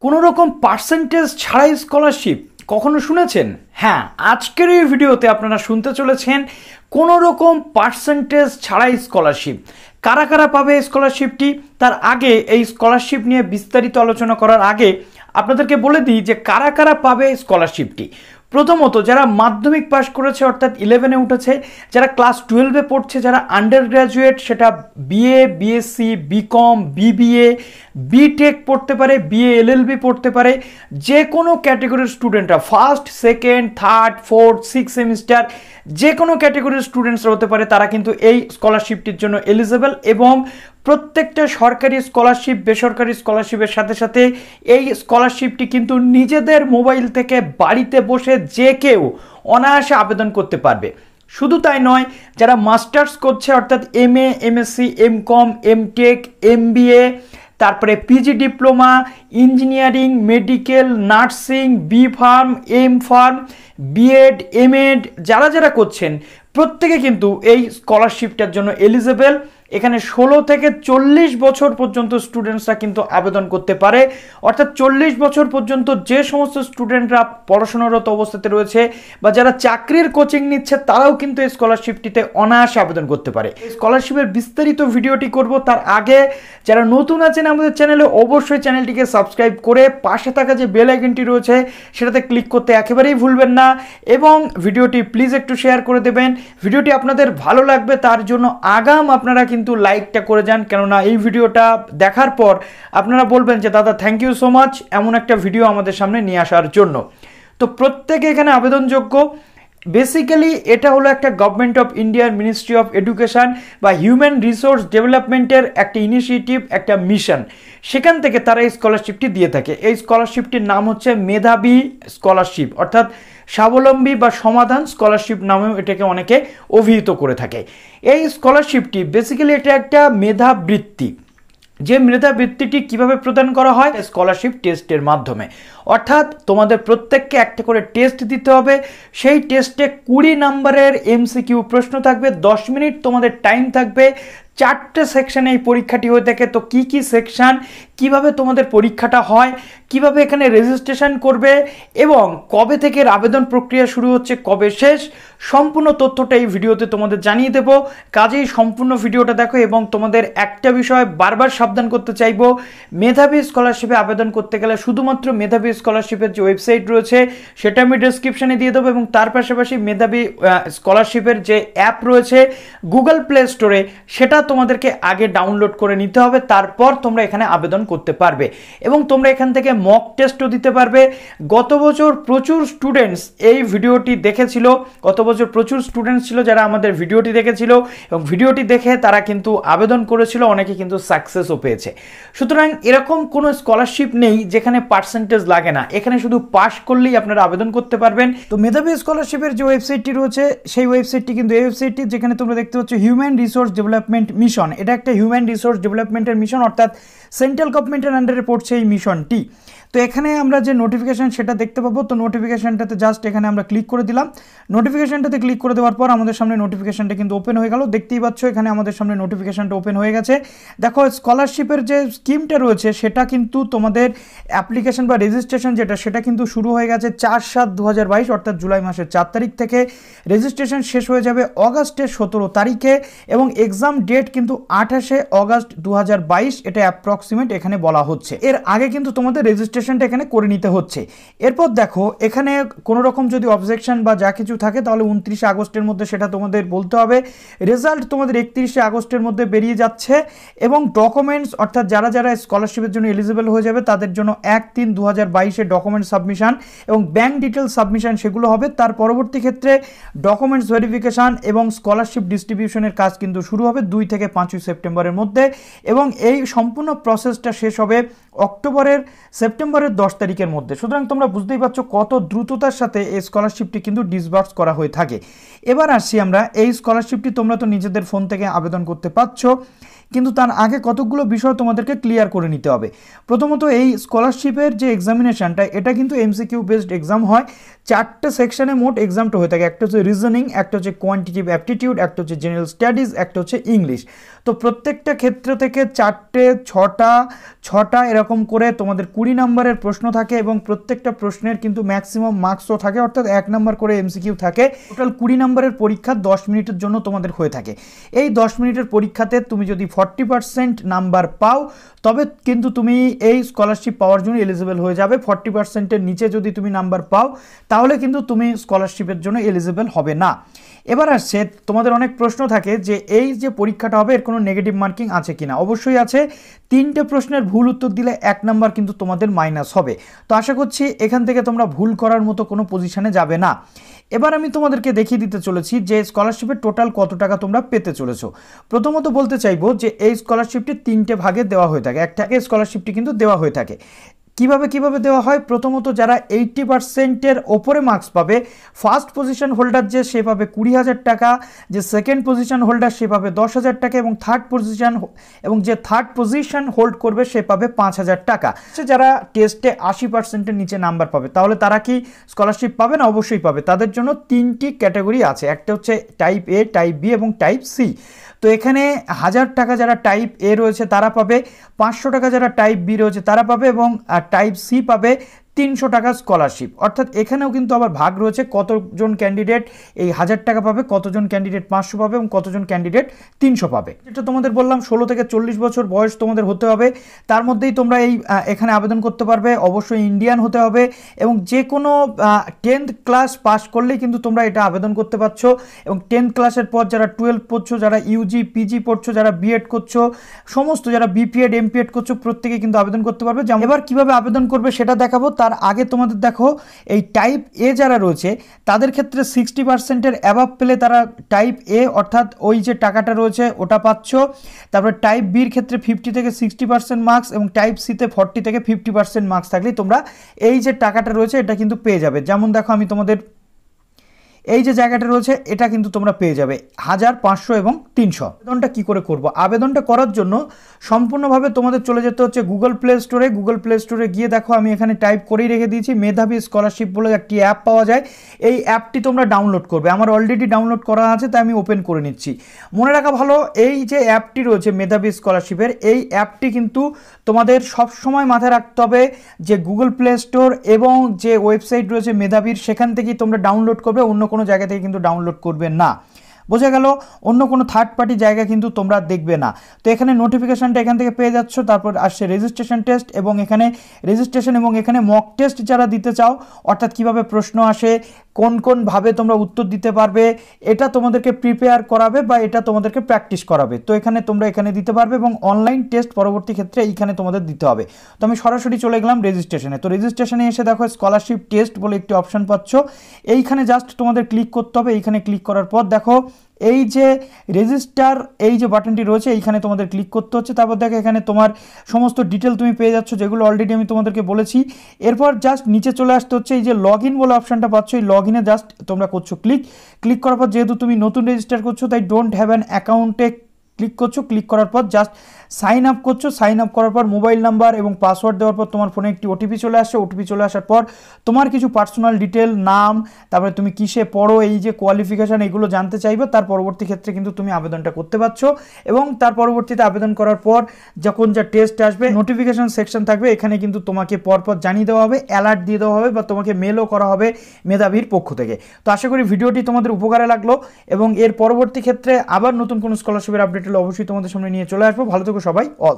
কোনো রকম পার্সেন্টেজ ছাড়াই স্কলারশিপ কখনো শুনেছেন? হ্যাঁ, আজকের এই ভিডিওতে আপনারা শুনতে চলেছেন কোনো রকম পার্সেন্টেজ ছাড়াই স্কলারশিপ। কারা কারা পাবে এই স্কলারশিপটি? তার আগে এই স্কলারশিপ নিয়ে বিস্তারিত আলোচনা করার আগে আপনাদেরকে বলে দিই যে কারা কারা পাবে স্কলারশিপটি। প্রথমত যারা মাধ্যমিক পাশ করেছে অর্থাৎ 11-এ উঠেছে, যারা ক্লাস 12-এ পড়ছে, যারা আন্ডার গ্র্যাজুয়েট, সেটা BA, BSc, BCom, BBA, BTech পড়তে পারে, বিএ এলএলবি পড়তে পারে, যে কোনো ক্যাটেগরির স্টুডেন্টরা first, second, third, fourth, six semester যে কোনো ক্যাটেগরির স্টুডেন্টসরা হতে পারে, তারা কিন্তু এই স্কলারশিপটির জন্য এলিজেবল। এবং প্রত্যেকটা সরকারি স্কলারশিপ, বেসরকারি স্কলারশিপের সাথে সাথে এই স্কলারশিপটি কিন্তু নিজেদের মোবাইল থেকে বাড়িতে বসে যে কেউ অনায়াসে আবেদন করতে পারবে। শুধু তাই নয়, যারা মাস্টার্স করছে অর্থাৎ MA, MSc, MCom, MTech, MBA, তারপরে PG diploma, engineering, medical, nursing, B Pharm, M Pharm, BEd, MEd যারা যারা করছেন প্রত্যেকে কিন্তু এই স্কলারশিপটার জন্য এলিজেবল। এখানে 16 থেকে 40 বছর পর্যন্ত স্টুডেন্টসরা কিন্তু আবেদন করতে পারে। অর্থাৎ 40 বছর পর্যন্ত যে সমস্ত স্টুডেন্টরা পড়াশোনারত অবস্থাতে রয়েছে বা যারা চাকরির কোচিং নিচ্ছে তারাও কিন্তু এই স্কলারশিপটিতে অনায়াসে আবেদন করতে পারে। এই স্কলারশিপের বিস্তারিত ভিডিওটি করব, তার আগে যারা নতুন আছেন আমাদের চ্যানেলে অবশ্যই চ্যানেলটিকে সাবস্ক্রাইব করে পাশে থাকা যে বেল আইকনটি রয়েছে সেটাতে ক্লিক করতে একেবারেই ভুলবেন না। এবং ভিডিওটি প্লিজ একটু শেয়ার করে দেবেন। ভিডিওটি আপনাদের ভালো লাগবে, তার জন্য আগাম আপনারা কিন্তু লাইকটা করে যান, কেননা এই ভিডিওটা দেখার পর আপনারা বলবেন যে দাদা থ্যাংক ইউ সো মাচ এমন একটা ভিডিও আমাদের সামনে নিয়ে আসার জন্য। তো প্রত্যেকে এখানে আবেদনযোগ্য। বেসিক্যালি এটা হলো একটা গভর্নমেন্ট অফ ইন্ডিয়ার মিনিস্ট্রি অফ এডুকেশন বা হিউম্যান রিসোর্স ডেভেলপমেন্টের একটা ইনিশিয়েটিভ, একটা মিশন, সেখান থেকে তারা এই স্কলারশিপটি দিয়ে থাকে। এই স্কলারশিপটির নাম হচ্ছে মেধাবী স্কলারশিপ, অর্থাৎ স্বাবলম্বী বা সমাধান স্কলারশিপ নামেও এটাকে অনেকে অভিহিত করে থাকে। এই স্কলারশিপটি বেসিক্যালি এটা একটা মেধাবৃত্তি। যে মেধাবৃত্তিটি কিভাবে প্রদান করা হয়? স্কলারশিপ টেস্টের মাধ্যমে। অর্থাৎ তোমাদের প্রত্যেককে একটা করে টেস্ট দিতে হবে। সেই টেস্টে 20 নম্বরের এমসিকিউ প্রশ্ন থাকবে, 10 মিনিট তোমাদের টাইম থাকবে। 4টে সেকশনে এই পরীক্ষাটি হয়ে থাকে। তো কি কি সেকশন, কিভাবে তোমাদের পরীক্ষাটা হয়, কিভাবে এখানে রেজিস্ট্রেশন করবে এবং কবে থেকে আবেদন প্রক্রিয়া শুরু হচ্ছে, কবে শেষ, সম্পূর্ণ তথ্যটা এই ভিডিওতে তোমাদের জানিয়ে দেব। কাজেই সম্পূর্ণ ভিডিওটা দেখো। এবং তোমাদের একটা বিষয় বারবার সাবধান করতে চাইবো, মেধাবী স্কলারশিপে আবেদন করতে গেলে শুধুমাত্র মেধাবী স্কলারশিপের যে ওয়েবসাইট রয়েছে সেটা আমি ডেসক্রিপশনে দিয়ে দেবো, এবং তার পাশাপাশি মেধাবী স্কলারশিপের যে অ্যাপ রয়েছে গুগল প্লে স্টোরে, সেটা তোমাদেরকে আগে ডাউনলোড করে নিতে হবে, তারপর তোমরা এখানে আবেদন করতে পারবে। এবং তোমরা এখান থেকে মক টেস্টও দিতে পারবে। গত বছর প্রচুর স্টুডেন্টস এই ভিডিওটি দেখেছিল, গত বছর প্রচুর স্টুডেন্টস ছিল যারা আমাদের ভিডিওটি দেখেছিল এবং ভিডিওটি দেখে তারা কিন্তু আবেদন করেছিল, অনেকে কিন্তু সাকসেসও পেয়েছে। সুতরাং এরকম কোনো স্কলারশিপ নেই যেখানে পার্সেন্টেজ লাগে না, এখানে শুধু পাস করলেই আপনারা আবেদন করতে পারবেন। তো মেধাবী স্কলারশিপের যে ওয়েবসাইটটি রয়েছে সেই ওয়েবসাইটটি কিন্তু এই ওয়েবসাইটটি, যেখানে তোমরা দেখতে পাচ্ছ হিউম্যান রিসোর্স ডেভেলপমেন্ট মিশন। এটা একটা হিউম্যান রিসোর্স ডেভেলপমেন্টের মিশন, অর্থাৎ সেন্ট্রাল গভর্নমেন্টের আন্ডারে পড়ছে এই মিশনটি। তো এখানে আমরা যে নোটিফিকেশন সেটা দেখতে পাবো। তো নোটিফিকেশনটাতে জাস্ট এখানে আমরা ক্লিক করে দিলাম। নোটিফিকেশনটাতে ক্লিক করে দেওয়ার পর আমাদের সামনে নোটিফিকেশনটা কিন্তু ওপেন হয়ে গেল। দেখতেই পাচ্ছ এখানে আমাদের সামনে নোটিফিকেশনটা ওপেন হয়ে গেছে। দেখো স্কলারশিপের যে স্কিমটা রয়েছে সেটা কিন্তু তোমাদের অ্যাপ্লিকেশন বা রেজিস্ট্রেশন যেটা, সেটা কিন্তু শুরু হয়ে গেছে 4/7/2022 অর্থাৎ জুলাই মাসের 4 তারিখ থেকে। রেজিস্ট্রেশন শেষ হয়ে যাবে অগাস্টের 17 তারিখে এবং এক্সাম ডেট কিন্তু 28শে অগাস্ট 2022, এটা অ্যাপ্রক্সিমেট এখানে বলা হচ্ছে। এর আগে কিন্তু তোমাদের রেজিস্ট্রেশনটা এখানে করে নিতে হচ্ছে। এরপর দেখো এখানে কোনো রকম যদি অবজেকশন বা যা কিছু থাকে তাহলে 29শে আগস্টের মধ্যে সেটা তোমাদের বলতে হবে। রেজাল্ট তোমাদের 31শে আগস্টের মধ্যে বেরিয়ে যাচ্ছে এবং ডকুমেন্টস অর্থাৎ যারা যারা স্কলারশিপের জন্য এলিজিবল হয়ে যাবে তাদের জন্য 1/3/2022 ডকুমেন্ট সাবমিশন এবং ব্যাংক ডিটেলস সাবমিশন সেগুলো হবে। তার পরবর্তী ক্ষেত্রে ডকুমেন্টস ভেরিফিকেশন এবং স্কলারশিপ ডিস্ট্রিবিউশনের কাজ কিন্তু শুরু হবে 2 থেকে 5 সেপ্টেম্বরের মধ্যে এবং এই সম্পূর্ণ প্রসেসটা শেষ হবে সেপ্টেম্বরের 10 তারিখের মধ্যে। সুতরাং তোমরা বুঝতেই পারছো কত দ্রুততার সাথে এই স্কলারশিপটি কিন্তু ডিসবার্স করা হয়ে থাকে। এবার আসছি আমরা এই স্কলারশিপটি তোমরা তো নিজেদের ফোন থেকে আবেদন করতে পারছো, কিন্তু তার আগে কতগুলো বিষয় তোমাদেরকে ক্লিয়ার করে নিতে হবে। প্রথমত এই স্কলারশিপের যে এক্সামিনেশনটা এটা কিন্তু এমসিকিউ বেসড এক্সাম হয়। 4টে সেকশনে মোট এক্সামটা হয়ে থাকে, একটা হচ্ছে রিজনিং, একটা হচ্ছে কোয়ান্টিটিভ অ্যাপটিটিউড, একটা হচ্ছে জেনারেল স্টাডিজ, একটা হচ্ছে ইংলিশ। তো প্রত্যেকটা ক্ষেত্র থেকে 4টে 6টা এরকম করে তোমাদের 20 নম্বরের প্রশ্ন থাকে এবং প্রত্যেকটা প্রশ্নের কিন্তু ম্যাক্সিমাম মার্কসও থাকে, অর্থাৎ 1 নম্বর করে এমসিকিউ থাকে। টোটাল 20 নম্বরের পরীক্ষা 10 মিনিটের জন্য তোমাদের হয়ে থাকে। এই 10 মিনিটের পরীক্ষাতে তুমি যদি 40% নাম্বার পাও তবে কিন্তু তুমি এই স্কলারশিপ পাওয়ার জন্য এলিজিবল হয়ে যাবে। 40%-এর নিচে যদি তুমি নাম্বার পাও তাহলে কিন্তু তুমি স্কলারশিপের জন্য এলিজিবল হবে না। এবার আসছে, তোমাদের অনেক প্রশ্ন থাকে যে এই যে পরীক্ষাটা হবে এর কোনো নেগেটিভ মার্কিং আছে কিনা। অবশ্যই আছে। 3টে প্রশ্নের ভুল উত্তর দিলে 1 নাম্বার কিন্তু তোমাদের মাইনাস হবে। তো আশা করছি এখান থেকে তোমরা ভুল করার মতো কোনো পজিশনে যাবে না। এবার আমি তোমাদেরকে দেখিয়ে দিতে চলেছি যে স্কলারশিপের টোটাল কত টাকা তোমরা পেতে চলেছো। প্রথমত বলতে চাইবো যে এই স্কলারশিপটি 3টে ভাগে দেওয়া হয়ে থাকে। একটা স্কলারশিপটি কিন্তু দেওয়া হয়ে থাকে কিভাবে দেওয়া হয়। প্রথমত যারা 80%-এর ওপরে মার্কস পাবে, ফার্স্ট পজিশন হোল্ডার যে সে পাবে 20,000 টাকা, যে সেকেন্ড পজিশন হোল্ডার সে পাবে 10,000 টাকা এবং যে থার্ড পজিশন হোল্ড করবে সে পাবে 5,000 টাকা। যারা টেস্টে 80%-এর নিচে নাম্বার পাবে তাহলে তারা কি স্কলারশিপ পাবে না? অবশ্যই পাবে। তাদের জন্য 3টি ক্যাটাগরি আছে, একটা হচ্ছে টাইপ এ, টাইপ বি এবং টাইপ সি। তো এখানে 1000 টাকা যারা টাইপ এ রয়েছে তারা পাবে, 500 টাকা যারা টাইপ বি রয়েছে তারা পাবে এবং টাইপ সি পাবে 300 টাকা স্কলারশিপ। অর্থাৎ এখানেও কিন্তু আবার ভাগ রয়েছে, কতজন ক্যান্ডিডেট এই 1000 টাকা পাবে, কতজন ক্যান্ডিডেট 500 পাবে এবং কতজন ক্যান্ডিডেট 300 পাবে। যেটা তোমাদের বললাম 16 থেকে 40 বছর বয়স তোমাদের হতে হবে, তার মধ্যেই তোমরা এখানে আবেদন করতে পারবে। অবশ্যই ইন্ডিয়ান হতে হবে এবং যে কোনো 10th ক্লাস পাস করলেই কিন্তু তোমরা এটা আবেদন করতে পারছো। এবং 10th ক্লাসের পর যারা 12 পড়ছো, যারা ইউজি পিজি পড়ছো, যারা বিএড করছো, সমস্ত যারা বিপিএড এমপিএড করছো প্রত্যেকে কিন্তু আবেদন করতে পারবে। এবার কিভাবে আবেদন করবে সেটা দেখাবো। তার আগে তোমাদের দেখো এই টাইপ এ যারা রয়েছে তাদের ক্ষেত্রে 60%-এর অ্যাবাভ পেলে তারা টাইপ এ অর্থাৎ ওই যে টাকাটা রয়েছে ওটা পাচ্ছ। তারপরে টাইপ বির ক্ষেত্রে 50 থেকে 60% মার্কস এবং টাইপ সিতে 40 থেকে 50% মার্কস থাকলেই তোমরা এই যে টাকাটা রয়েছে এটা কিন্তু পেয়ে যাবে। যেমন দেখো আমি তোমাদের এই যে জায়গাটা রয়েছে এটা কিন্তু তোমরা পেয়ে যাবে 1000, 500 এবং 300। আবেদনটা কি করে করব? আবেদনটা করার জন্য সম্পূর্ণভাবে তোমাদের চলে যেতে হচ্ছে গুগল প্লে স্টোরে গিয়ে দেখো আমি এখানে টাইপ করেই রেখে দিয়েছি মেধাবী স্কলারশিপ বলে একটি অ্যাপ পাওয়া যায়। এই অ্যাপটি তোমরা ডাউনলোড করবে। আমার অলরেডি ডাউনলোড করা আছে তাই আমি ওপেন করে নিচ্ছি। মনে রাখা ভালো, এই যে অ্যাপটি রয়েছে মেধাবী স্কলারশিপের, এই অ্যাপটি কিন্তু তোমাদের সবসময় মাথায় রাখতে হবে যে গুগল প্লে স্টোর এবং যে ওয়েবসাইট রয়েছে মেধাবীর সেখান থেকেই তোমরা ডাউনলোড করবে, অন্য কোনো জায়গা থেকে কিন্তু ডাউনলোড করবে না। বোঝা গেল? অন্য কোনো থার্ড পার্টি জায়গা কিন্তু তোমরা দেখবে না। তো এখানে নোটিফিকেশনটা এখান থেকে পেয়ে যাচ্ছ। তারপর আসছে রেজিস্ট্রেশন টেস্ট এবং এখানে রেজিস্ট্রেশন এবং এখানে মক টেস্ট যারা দিতে চাও, অর্থাৎ কিভাবে প্রশ্ন আসে, কোন ভাবে তোমরা উত্তর দিতে পারবে, এটা তোমাদেরকে প্রিপেয়ার করাবে বা এটা তোমাদেরকে প্র্যাকটিস করাবে। তো তোমরা এখানে দিতে পারবে এবং অনলাইন টেস্ট পরবর্তী ক্ষেত্রে এইখানে তোমাদের দিতে হবে। তো আমি সরাসরি চলে গেলাম রেজিস্ট্রেশনে। তো রেজিস্ট্রেশনে এসে দেখো স্কলারশিপ টেস্ট বলে একটি অপশন পাচ্ছ। এইখানে জাস্ট তোমাদের ক্লিক করতে হবে। এইখানে ক্লিক করার পর দেখো এই যে রেজিস্টার এই যে বাটনটি রয়েছে এইখানে তোমাদের ক্লিক করতে হচ্ছে। তারপর দেখো এখানে তোমার সমস্ত ডিটেল তুমি পেয়ে যাচ্ছ যেগুলো অলরেডি আমি তোমাদেরকে বলেছি। এরপর জাস্ট নিচে চলে আসতে হচ্ছে, এই যে লগ ইন বলে অপশনটা পাচ্ছ, এই লগ ইনে জাস্ট তোমরা করছো ক্লিক করার পর যেহেতু তুমি নতুন রেজিস্টার করছো তাই ডোন্ট হ্যাভ অ্যান অ্যাকাউন্টে ক্লিক করছো। ক্লিক করার পর জাস্ট সাইন আপ করছো। সাইন আপ করার পর মোবাইল নাম্বার এবং পাসওয়ার্ড দেওয়ার পর তোমার ফোনে একটি ওটিপি চলে আসছে। ওটিপি চলে আসার পর তোমার কিছু পার্সোনাল ডিটেল, নাম, তারপরে তুমি কিসে পড়ো, এই যে কোয়ালিফিকেশান এগুলো জানতে চাইবে। তার পরবর্তী ক্ষেত্রে কিন্তু তুমি আবেদনটা করতে পারছো এবং তার পরবর্তীতে আবেদন করার পর যখন যা টেস্ট আসবে নোটিফিকেশান সেকশন থাকবে, এখানে কিন্তু তোমাকে পরপর জানিয়ে দেওয়া হবে, অ্যালার্ট দিয়ে দেওয়া হবে বা তোমাকে মেলও করা হবে মেধাবীর পক্ষ থেকে। তো আশা করি ভিডিওটি তোমাদের উপকারে লাগলো এবং এর পরবর্তী ক্ষেত্রে আবার নতুন কোনো স্কলারশিপের আপডেট হলে অবশ্যই তোমাদের সামনে নিয়ে চলে আসবো। ভালো থেকো সবাই। অল